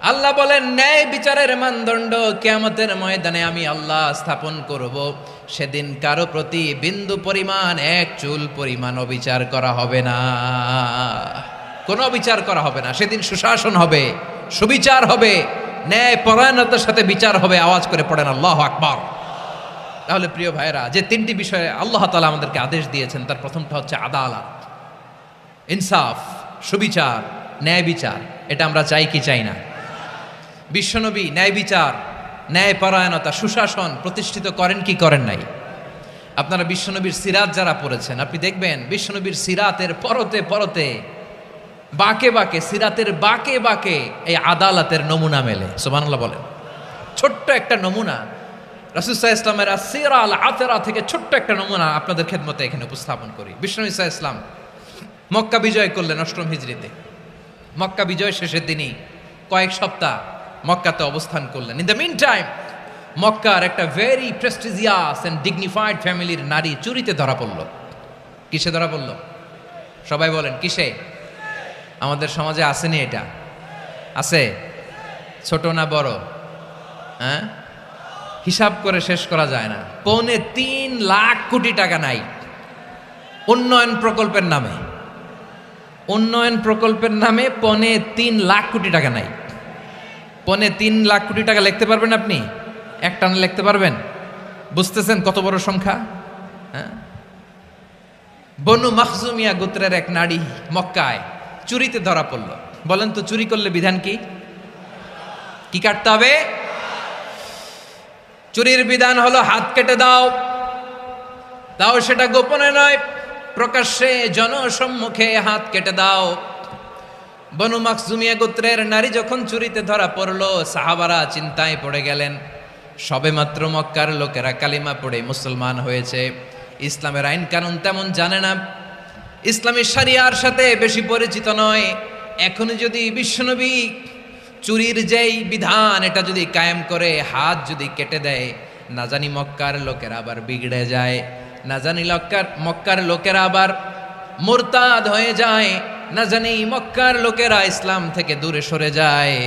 আল্লাহ বলেন ন্যায় বিচারের মানদণ্ড কিয়ামতের ময়দানে আমি আল্লাহ স্থাপন করব। সেদিন কারো প্রতি বিন্দু পরিমাণ, এক চুল পরিমাণ অবিচার করা হবে না, কোনো অবিচার করা হবে না। সেদিন সুশাসন হবে, সুবিচার হবে, ন্যায় পরায়ণতার সাথে বিচার হবে। আওয়াজ করে পড়েন আল্লাহু আকবার। তাহলে প্রিয় ভাইরা, যে তিনটি বিষয়ে আল্লাহ তাআলা আমাদেরকে আদেশ দিয়েছেন, তার প্রথমটা হচ্ছে আদালত, ইনসাফ, সুবিচার, ন্যায় বিচার। এটা আমরা চাই কি চাই না? বিশ্বনবী ন্যায় বিচার, ন্যায় পরায়ণতা, সুশাসন প্রতিষ্ঠিত করেন কি করেন নাই? আপনারা বিশ্বনবীর সিরাত যারা পড়েছেন, আপনি দেখবেন বিশ্বনবীর সিরাতের পরতে পরতে, বাঁকে বাঁকে, সিরাতের বাঁকে বাঁকে এই আদালতের নমুনা মেলে। সুবহানাল্লাহ বলেন। ছোট্ট একটা নমুনা রাসূল সাল্লাল্লাহু আলাইহি ওয়াসাল্লামের আসসিরা আল আতরা থেকে ছোট্ট একটা নমুনা আপনাদের খেদমতে এখানে উপস্থাপন করি। বিশ্বনবী সাল্লাল্লাহু আলাইহি ওয়াসাল্লাম মক্কা বিজয় করলেন ৮ম হিজরিতে। মক্কা বিজয় শেষের দিনই কয়েক সপ্তাহ মক্কাতে অবস্থান করলেন। ইন দ্য মিন টাইম মক্কার একটা ভেরি প্রেস্টিজিয়াস অ্যান্ড ডিগনিফাইড ফ্যামিলির নারী চুরিতে ধরা পড়ল। কিসে ধরা পড়ল? সবাই বলেন কিসে? আমাদের সমাজে আসেনি এটা? আছে? ছোট না বড়? হ্যাঁ, হিসাব করে শেষ করা যায় না। ৩.৫ লাখ কোটি টাকা নাই উন্নয়ন প্রকল্পের নামে। উন্নয়ন প্রকল্পের নামে ৩.৫ লাখ কোটি টাকা নাই। ৩.৫ লাখ কোটি টাকা লিখতে পারবেন আপনি? একটানা লিখতে পারবেন? বুঝতেছেন কত বড় সংখ্যা? হ্যাঁ, বনু মাখজুমিয়া গোত্রের এক নারী মক্কায় চুরিতে ধরা পড়ল। বলেন তো চুরি করলে বিধান কি? কি কাটতে হবে? চুরির বিধান হলো হাত কেটে দাও। তাও সেটা গোপনে নয়, প্রকাশ্যে জনসম্মুখে হাত কেটে দাও। বনু মাখজুমিয়া গোত্রের নারী যখন চুরিতে ধরা পড়ল, সাহাবারা চিন্তায় পড়ে গেলেন। সবেমাত্র মক্কার লোকেরা কালিমা পড়ে মুসলমান হয়েছে, ইসলামের আইন কানুন তেমন জানে না, ইসলামী শরিয়ার সাথে বেশি পরিচিত নয়। এখনই যদি বিশ্বনবী চুরির যেই বিধান এটা যদি কায়েম করে হাত যদি কেটে দেয়, না জানি মক্কার লোকেরা আবার বিগড়ে যায়, না জানি মক্কার লোকেরা আবার মুরতাদ হয়ে যায়, না জানি মক্কার লোকেরা ইসলাম থেকে দূরে সরে যায়।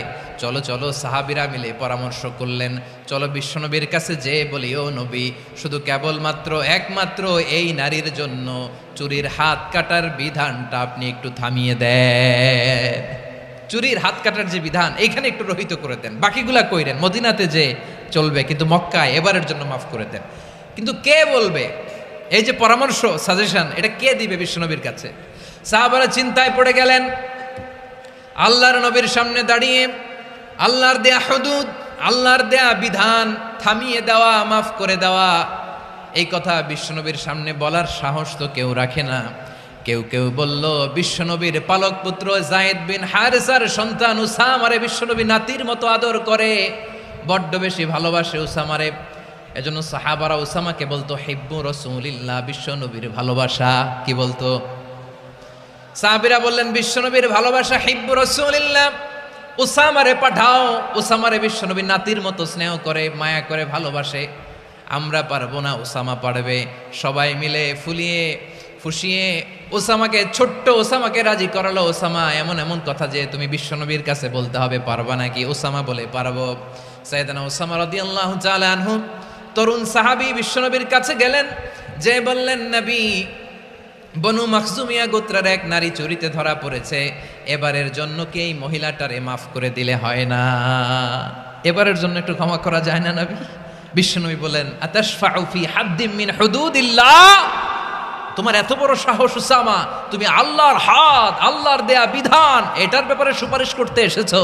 চলো চলো, সাহাবীরা মিলে পরামর্শ করলেন, চলো বিশ্বনবীর কাছে যে বলি, ও নবী, শুধু কেবলমাত্র একমাত্র এই নারীর জন্য চুরির হাত কাটার বিধানটা আপনি একটু থামিয়ে দেন। চুরির হাত কাটার যে বিধান এইখানে একটু রহিত করে দেন, বাকিগুলা কইরেন মদিনাতে যে চলবে, কিন্তু মক্কায় এবারের জন্য মাফ করে দেন। কিন্তু কে বলবে? এই যে পরামর্শ, সাজেশন, এটা কে দিবে বিশ্বনবীর কাছে? সাহাবারা চিন্তায় পড়ে গেলেন। আল্লাহর নবীর সামনে দাঁড়িয়ে আল্লাহর দেয়া হুদুদ, আল্লাহর দেয়া বিধান থামিয়ে দেওয়া, মাফ করে দেওয়া, এই কথা বিশ্বনবীর সামনে বলার সাহস তো কেউ রাখে না। কেউ কেউ বলল, বিশ্বনবীর পালক পুত্র যায়েদ বিন হারেসার সন্তান উসামারে বিশ্বনবী নাতির মতো আদর করে, বড্ড বেশি ভালোবাসে উসামারে। এজন্য সাহাবারা উসামাকে বলতো হিব্বু রাসূলিল্লাহ, বিশ্বনবীর ভালোবাসা। কি বলতো? সাহাবীরা বললেন, বিশ্বনবীর ভালোবাসা হিব্বু রাসূলিল্লাহ, উসামারে পাঠাও। উসামারে বিশ্বনবী নাতির মতো স্নেহ করে, মায়া করে, ভালোবাসে। আমরা পারবো না, উসামা পারবে। সবাই মিলে ফুসিয়ে ওসামাকে, ছোট্ট ওসামাকে রাজি করালো। ওসামা এমন এমন কথা যে তুমি বিশ্বনবীর কাছে বলতে হবে, পারবা নাকি? ওসামা বলে, পারবো। সাইয়েদনা ওসামা রাদিয়াল্লাহু তাআলা আনহু তরুণ সাহাবী বিশ্বনবীর কাছে গেলেন, যে বললেন, নবী, বনু মাখজুমিয়া গোত্রের এক নারী চুরিতে ধরা পড়েছে, এবারের জন্য কি এই মহিলাটারে মাফ করে দিলে হয় না? এবারের জন্য একটু ক্ষমা করা যায় না নবী? বিশ্বনবী বলেন, আতাশফাউ ফি হাদ্দিম মিন হুদুদিল্লাহ, তোমার এত বড় সাহস উসামা, তুমি আল্লাহর হাত, আল্লাহর দেয়া বিধান, এটার ব্যাপারে সুপারিশ করতে এসেছো?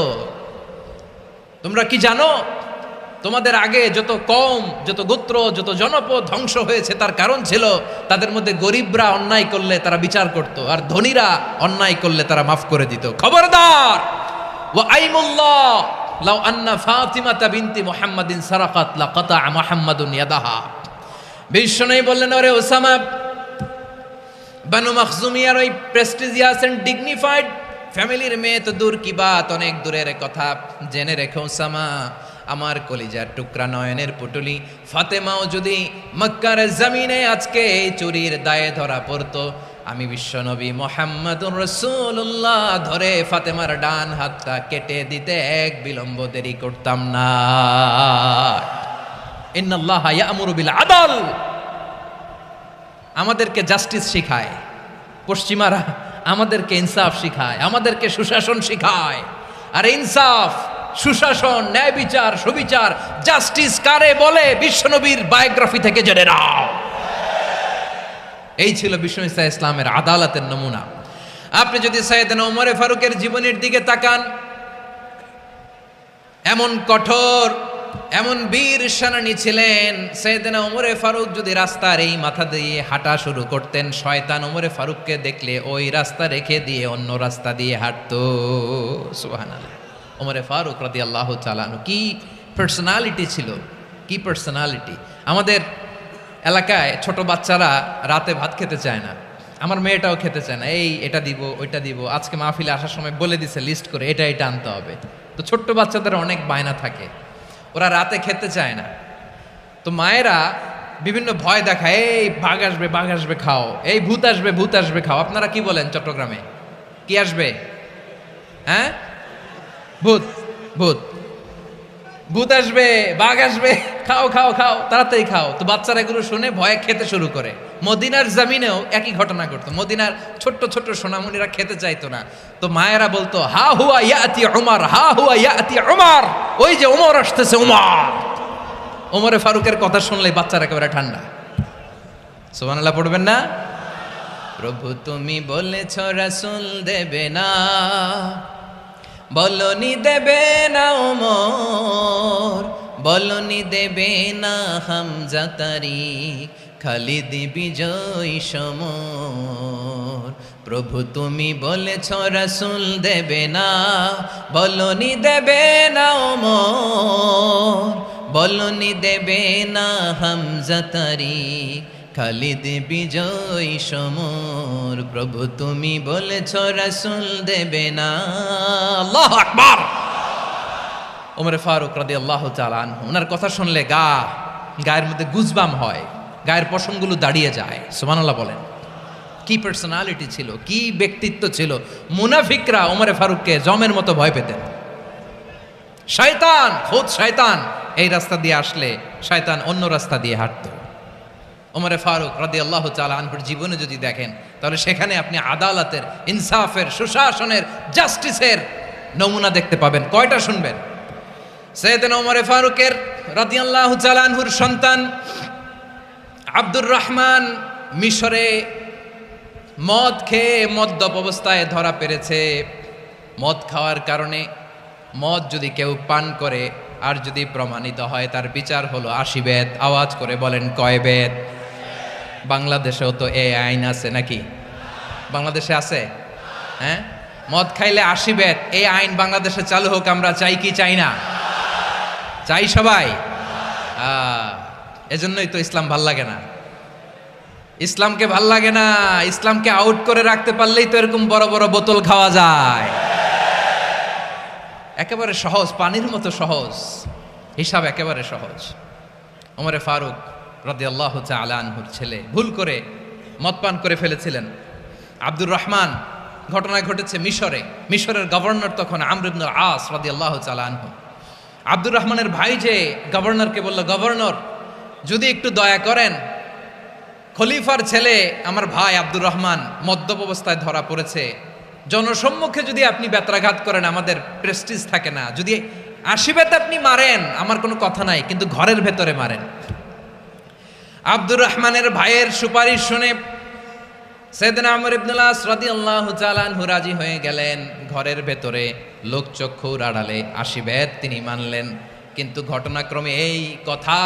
তোমরা কি জানো তোমাদের আগে যত কওম, যত গোত্র, যত জনপদ ধ্বংস হয়েছে তার কারণ ছিল তাদের মধ্যে গরিবরা অন্যায় করলে তারা বিচার করত, আর ধনীরা অন্যায় করলে তারা মাফ করে দিত। খবরদার! ওয়া আইমুল্লাহ লাউ আন্না ফাতিমাতা বিনতি মুহাম্মাদিন সারাকাত লাকাতা মুহাম্মাদুন ইয়াদাহা। বিশ্বনবী বললেন, ওরে ওসামা, বানু মাখজুমিয়ার ওই প্রেস্টিজিয়াস এন্ড ডিগনিফাইড ফ্যামিলির মেয়ে তো দূর কি বাত, অনেক দূরের কথা। জেনে রেখো ওসামা, আমার কলিজার টুকরা নয়নের পুটুলি ফাতেমাও যদি মক্কার জমিনে আজকে এই চুরির দায়ে ধরা পড়তো, আমি বিশ্বনবী মুহাম্মদুর রাসূলুল্লাহ ধরে ফাতেমার ডান হাতটা কেটে দিতে এক বিলম্ব দেরি করতাম না। ইন্নাল্লাহা ইয়া'মুরু বিল আদল, আমাদেরকে জাস্টিস শিখায় পশ্চিমারা, আমাদেরকে ইনসাফ শিখায়, আমাদেরকে সুশাসন শিখায়। আর ইনসাফ, সুশাসন, ন্যায় বিচার, সুবিচার, জাস্টিস কারে বলে বিশ্বনবীর বায়োগ্রাফি থেকে জেনে নাও। এই ছিল বিষ্ণু ইসা ইসলামের আদালতের নমুনা। আপনি যদি সাইয়েদনা ওমরে ফারুকের জীবনের দিকে তাকান, এমন কঠোর, এমন বীর সেনানী ছিলেন। সাইয়েদনা ওমরে ফারুক যদি রাস্তার এই মাথা দিয়ে হাঁটা শুরু করতেন, শয়তান ওমরে ফারুককে দেখলে ওই রাস্তা রেখে দিয়ে অন্য রাস্তা দিয়ে হাঁটতো। সুবহানাল্লাহ। ওমরে ফারুক রাদিয়াল্লাহু তাআলা আনহু কি পার্সোনালিটি ছিল, কি পার্সোনালিটি। আমাদের এলাকায় ছোট বাচ্চারা রাতে ভাত খেতে চায় না, আমার মেয়েটাও খেতে চায় না। এই এটা দিব, ওইটা দিব, আজকে মাহফিলে আসার সময় বলে দিছে লিস্ট করে এটা এটা আনতে হবে। তো ছোট্ট বাচ্চাদের অনেক বায়না থাকে, ওরা রাতে খেতে চায় না। তো মায়েরা বিভিন্ন ভয় দেখায়, এই বাঘ আসবে, বাঘ আসবে খাও, এই ভূত আসবে, ভূত আসবে খাও। আপনারা কি বলেন চট্টগ্রামে? কি আসবে? হ্যাঁ, ভূত, ভূত, ভূত আসবে, বাঘ আসবে, খাও খাও খাও, তাড়াতাড়ি খাও। তো বাচ্চারা এগুলো শুনে ভয়ে খেতে শুরু করে। মদিনার জমিনেও একই ঘটনা ঘটতো। মদিনার ছোট্ট ছোট্ট সোনামণিরা খেতে চাইতো না। তো মায়েরা বলতো, হা হুয়া ইয়াতি উমর, হা হুয়া ইয়াতি উমর, ওই যে উমর আসতেছে, উমর। ওমরে ফারুকের কথা শুনলে বাচ্চারা একেবারে ঠান্ডা। সুবহানাল্লাহ পড়বেন না? প্রভু তুমি বলেছ রাসূল দেবে না, বলনি দেবে না ওমর, বলনি দেবে না হামজা তারিক, খালিদ বিজয় সমর। প্রভু তুমি বলেছ রাসূল দেবে না, বলনি দেবে না ওমর, বলনি দেবে না হামজা তারিক, খালিদ বিজয় সমর। প্রভু তুমি বলেছ রাসূল দেবে না। আল্লাহু আকবার। ওমরে ফারুক রাদিয়াল্লাহু তাআলা আনহু, ওনার কথা শুনলে গায়ের মধ্যে গুজবাম হয়, গায়ের পশমগুলো দাঁড়িয়ে যায়। সুবহানাল্লাহ বলেন। কি পার্সোনালিটি ছিল, কি ব্যক্তিত্ব ছিল। মুনাফিকরা ওমরে ফারুককে জমের মতো ভয় পেতেন। শয়তান, খুদ শয়তান এই রাস্তা দিয়ে আসলে শয়তান অন্য রাস্তা দিয়ে হাঁটতো। ওমরে ফারুক রাদিয়াল্লাহু তাআলা আনহুর জীবনে যদি দেখেন, তাহলে সেখানে আপনি আদালতের, ইনসাফের, সুশাসনের, জাস্টিসের নমুনা দেখতে পাবেন। কয়টা শুনবেন? সাইয়েদনা ওমরে ফারুকের রাদিয়াল্লাহু তাআলা আনহুর সন্তান আব্দুর রহমান মিশরে মদ খেয়ে মদ্যপ অবস্থায় ধরা পড়েছে। মদ খাওয়ার কারণে, মদ যদি কেউ পান করে আর যদি প্রমাণিত হয়, তার বিচার হলো 80 বেত। আওয়াজ করে বলেন কয় বেত? বাংলাদেশেও তো এই আইন আছে নাকি? বাংলাদেশে আছে? হ্যাঁ, মদ খাইলে 80 বেত, এই আইন বাংলাদেশে চালু হোক। আমরা চাই কি চাই না? চাই সবাই। এজন্যই তো ইসলাম ভাল লাগে না। ইসলামকে ভাল লাগে না। ইসলামকে আউট করে রাখতে পারলেই তো এরকম বড় বড় বোতল খাওয়া যায়। একেবারে সহজ, পানির মতো সহজ, হিসাব একেবারে সহজ। ওমরে ফারুক রাদিয়াল্লাহু তাআলা আনহুর ছেলে ভুল করে মদ পান করে ফেলেছিলেন। আব্দুর রহমান, ঘটনা ঘটেছে মিশরে। মিশরের গভর্নর তখন আমর ইবনুল আস রাদিয়াল্লাহু তাআলা আনহু। আব্দুর রহমানের ভাই যে গভর্নরকে বলল, গভর্নর যদি একটু দয়া করেন, খলিফার ছেলে আমার ভাই আব্দুর রহমান মদ্যপ অবস্থায় ধরা পড়েছে, জনসম্মুখে যদি আপনি বেত্রাঘাত করেন আমাদের প্রেস্টিজ থাকে না, যদি 80 বেত আপনি মারেন আমার কোনো কথা নাই, কিন্তু ঘরের ভেতরে মারেন। আব্দুর রহমানের ভাইয়ের সুপারিশ শুনে সাইয়েদনা আমর ইবনুল আস রাদিয়াল্লাহু তাআলা আনহু রাজি হয়ে গেলেন। ঘরের ভেতরে লোকচক্ষুর আড়ালে 80 বেত তিনি মানলেন। কিন্তু ঘটনাক্রমে এই কথা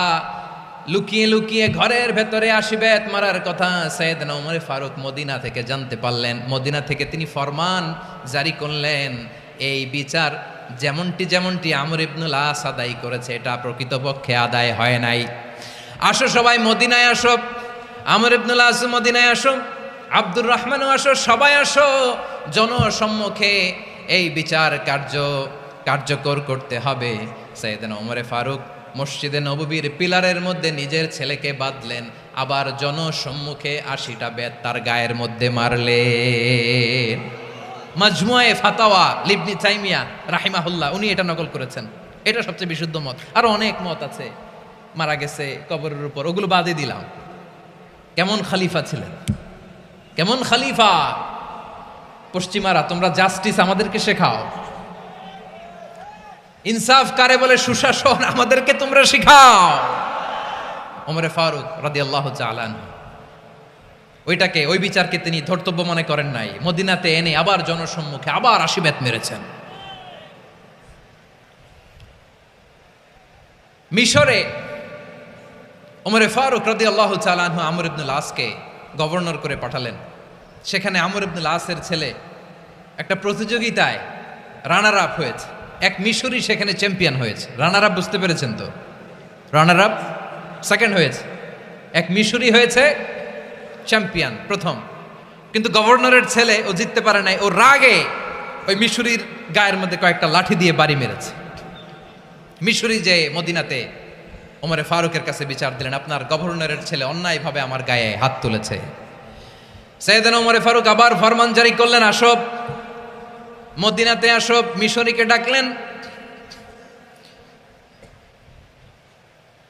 লুকিয়ে লুকিয়ে ঘরের ভেতরে 80 বেত মারার কথা সাইয়েদনা ওমর ফারুক মদিনা থেকে জানতে পারলেন। মদিনা থেকে তিনি ফরমান জারি করলেন, এই বিচার যেমনটি আমর ইবনুল আস আদায় করেছে, এটা প্রকৃতপক্ষে আদায় হয় নাই। আসো সবাই মদিনায় আসো, আমর ইবনুল আস মদিনায় আসো, আব্দুর রহমানও আসো, সবাই আসো, জনসম্মুখে এই বিচার কার্যকর করতে হবে। সাইয়েদনা ওমর ফারুক মসজিদে নববীর পিলারের মধ্যে নিজের ছেলেকে বাঁধলেন, আবার জনসম্মুখে ৮০টা বেত তার গায়ের মধ্যে মারলেন। মাজমুয়ে ফাতাওয়া লিবনি তাইমিয়া রাহিমাহুল্লাহ উনি এটা নকল করেছেন। এটা সবচেয়ে বিশুদ্ধ মত। আরো অনেক মত আছে, মারা গেছে কবরের উপর, ওগুলো বাদে দিলাম। কেমন খলিফা ছিলেন, কেমন খলিফা! পশ্চিমারা তোমরা জাস্টিস আমাদেরকে শেখাও, ইনসাফ কারে বলে সুশাসন আমাদেরকে তোমরা শিখাও। ওমরে ফারুক রাদিয়াল্লাহু তাআলা আনহু ওইটাকে, ওই বিচারকে তিনি ধর্তব্য মনে করেন নাই। মদিনাতে এনে আবার জনসম্মুখে আবার ৮০ বেত মেরেছেন। মিশরে ওমরে ফারুক রাদিয়াল্লাহু তাআলা আনহু আমর ইবনুল আসকে গভর্নর করে পাঠালেন। সেখানে আমর ইবনুল আসের ছেলে একটা প্রতিযোগিতায় রানার আপ হয়েছে। এক মিশরি সেখানে চ্যাম্পিয়ন হয়েছে। রানার আপ বুঝতে পেরেছেন তো? রানার আপ সেকেন্ড হয়েছে, এক মিশরি হয়েছে চ্যাম্পিয়ন প্রথম। কিন্তু গভর্নরের ছেলে ও জিততে পারে নাই। ও রাগে ওই মিশরির গায়ের মধ্যে কয়েকটা লাঠি দিয়ে বাড়ি মেরেছে। মিশরি যে মদিনাতে ওমরে ফারুকের কাছে বিচার দিলেন, আপনার গভর্নরের ছেলে অন্যায়ভাবে আমার গায়ে হাত তুলেছে। সাইয়েদনা ওমরে ফারুক আবার ফরমান জারি করলেন, আসো মদিনাতে আসো। মিশরীকে ডাকলেন।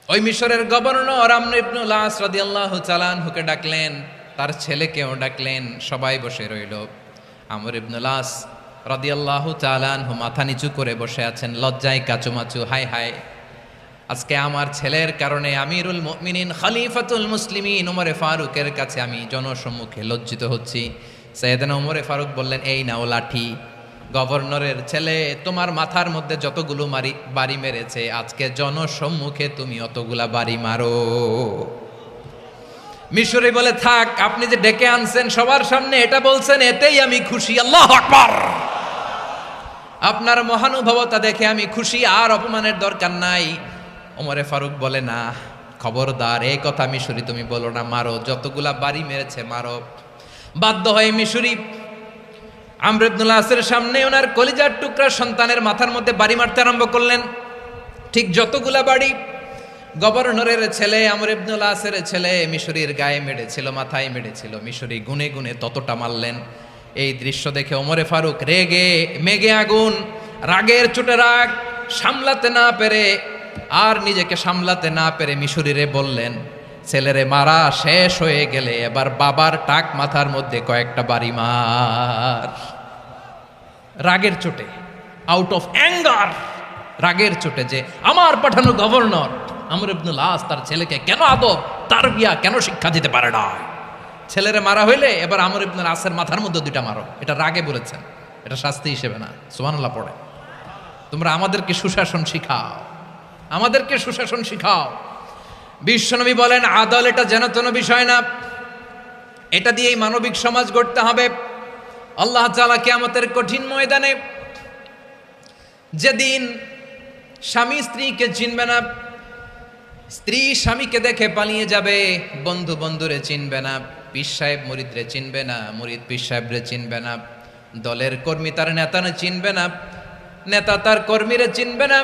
ওই মিশরের গভর্নর আমর ইবনুল আস রাদিয়াল্লাহু তাআলা আনহুকে ডাকলেন, তার ছেলেকেও ডাকলেন। সবাই বসে রইল। আমর ইবনুল আস রাদিয়াল্লাহু তাআলা আনহু মাথা নিচু করে বসে আছেন, লজ্জায় কাচুমাচু। হায় হায়, আজকে আমার ছেলের কারণে আমিরুল মুমিনিন খলিফাতুল মুসলিমিন ওমরে ফারুকের কাছে আমি জনসম্মুখে লজ্জিত হচ্ছি। সাইয়েদনা ওমরে ফারুক বললেন, এই নাও লাঠি। গভর্নরের ছেলে তোমার মাথার মধ্যে যতগুলো বাড়ি মেরেছে, আজকে জনসম্মুখে তুমি অতগুলা বাড়ি মারো। মিশরি বলে, থাক, আপনি যে ডেকে আনছেন সবার সামনে এটা বলছেন, এতেই আমি খুশি। আল্লাহু আকবার! আপনার মহানুভবতা দেখে আমি খুশি, আর অপমানের দরকার নাই। ওমরে ফারুক বলে, না, খবরদার, এই কথা মিশরি তুমি বলো না, মারো, যতগুলা বাড়ি মেরেছে মারো। বাধ্য হয়ে মিশরি আমর ইবনুল আসের সামনে ওনার কলিজার টুকরা সন্তানের মাথার মধ্যে বাড়ি মারতে আরম্ভ করলেন। ঠিক যতগুলা বাড়ি গভর্নরের ছেলে আমর ইবনুল আসের ছেলে মিশরির গায়ে মেরেছিল, মাথায় মেরেছিল, মিশরি গুনে গুনে ততটা মারলেন। এই দৃশ্য দেখে ওমরে ফারুক রেগে মেগে আগুন, রাগের চোটে রাগ সামলাতে না পেরে, আর নিজেকে সামলাতে না পেরে মিশরিরে বললেন, ছেলেরে মারা শেষ হয়ে গেলে এবার বাবার টাক মাথার মধ্যে কয়েকটা বাড়ি মার। রাগের চোটে, আউট অফ অ্যাঙ্গার, রাগের চোটে, যে আমার পাঠানো গভর্নর আমর ইবনুল আস তার ছেলেকে কেন আদব তারবিয়া কেন শিক্ষা দিতে পারে না। ছেলেরে মারা হইলে এবার আমর ইবনুল আসের মাথার মধ্যে দুইটা মারো। এটা রাগে বলেছেন, এটা শাস্তি হিসেবে না। সুবহানাল্লাহ পড়ে। তোমরা আমাদেরকে সুশাসন শিখাও, আমাদেরকে সুশাসন শিখাও। বিশ্বনবী বলেন, আদল এটা যেন তেন বিষয় না, এটা দিয়েই মানবিক সমাজ গড়তে হবে। আল্লাহ তাআলা কিয়ামতের কঠিন ময়দানে, যেদিন স্বামী স্ত্রীকে চিনবে না, স্ত্রী স্বামীকে দেখে পালিয়ে যাবে, বন্ধু বন্ধুরে চিনবে না, পীর সাহেব মুরিদরে চিনবে না, মুরিদ পীর সাহেবরে চিনবে না, দলের কর্মী তার নেতারে চিনবে না, নেতা তার কর্মীরে চিনবে না,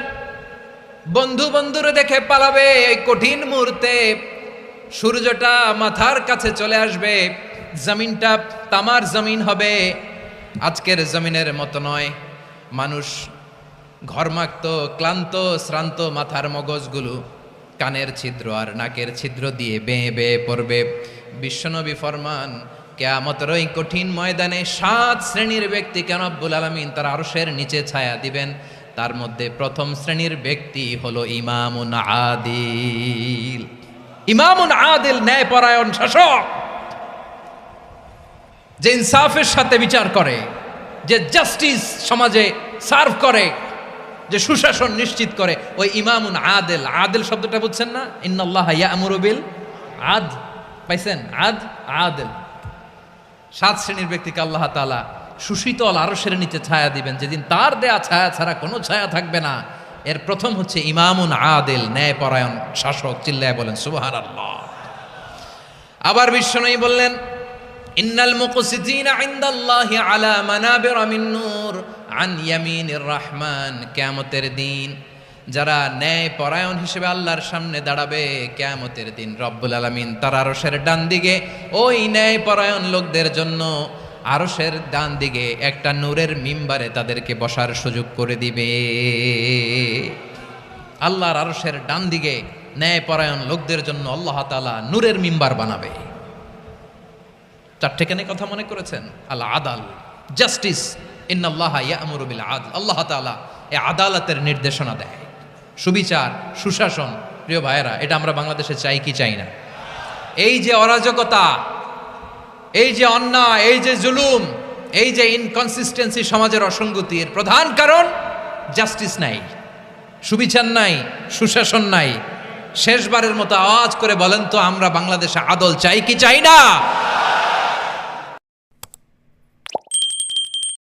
বন্ধু বন্ধুরে দেখে পালাবে। এই কঠিন মুহূর্তে সূর্যটা মাথার কাছে চলে আসবে, জমিনটা তামার জমিন হবে, আজকের জমিনের মতো নয়। মানুষ ঘর্মাক্ত, ক্লান্ত, শ্রান্ত মাথার মগজগুলো কানের ছিদ্র আর নাকের ছিদ্র দিয়ে বেয়ে বেয়ে পড়বে। বিশ্বনবী ফরমান, কিয়ামতের ওই কঠিন ময়দানে 7 শ্রেণীর ব্যক্তিকে রব্বুল আলামিন তার আরশের নিচে ছায়া দিবেন। তার মধ্যে প্রথম শ্রেণীর ব্যক্তি হলো ইমামুন আদিল। ইমামুন আদিল, ন্যায়পরায়ণ শাসক, যে ইনসাফের সাথে বিচার করে, যে জাস্টিস সমাজে সার্ভ করে, যে সুশাসন নিশ্চিত করে, ওই ইমামুন আদিল। আদিল শব্দটা বুঝছেন না? ইন্নাল্লাহা ইয়া'মুরু বিল আদল, পাইছেন? আদিল। 7 শ্রেণীর ব্যক্তিকে আল্লাহ তাআলা সুশীতল আরশের নিচে ছায়া দিবেন, যেদিন তার দেয়া ছায়া ছাড়া কোনো ছায়া থাকবে না। এর প্রথম হচ্ছে ইমামুন আদিল, ন্যায়পরায়ণ শাসক। চিল্লায় বলেন সুবহানাল্লাহ। আবার বিশ্বনবী বললেন, ইন্নাল মুকসিতিনা ইনদাল্লাহি আলা মানাবির মিন নূর আন ইয়ামিনির রহমান। কিয়ামতের দিন যারা ন্যায় পরায়ণ হিসেবে আল্লাহর সামনে দাঁড়াবে কিয়ামতের দিন, রব্বুল আলামিন তার আরশের ডান দিকে ওই ন্যায় পরায়ণ লোকদের জন্য আরশের ডান দিকে একটা নূরের মিম্বারে তাদেরকে বসার সুযোগ করে দিবে। আল্লাহর আরশের ডান দিকে ন্যায় পরায়ণ লোকদের জন্য আল্লাহ তাআলা নূরের মিম্বার বানাবে। চারটেখানে কথা মনে করেছেন? আল আদাল, জাস্টিস, ইন্নাল্লাহা ইয়া'মুরু বিল আদল। আল্লাহ তাআলা এই আদালতের নির্দেশনা দেয়, সুবিচার, সুশাসন। প্রিয় ভাইয়েরা, এটা আমরা বাংলাদেশে চাই কি চাই না? এই যে অরাজকতা, এই যে অন্যায়, এই যে জুলুম, এই যে ইনকনসিস্টেন্সি, সমাজের অসঙ্গতির প্রধান কারণ জাস্টিস নাই, সুবিচার নাই, সুশাসন নাই। শেষবারের মতো আওয়াজ করে বলেন তো, আমরা বাংলাদেশে আদল চাই কি চাই না?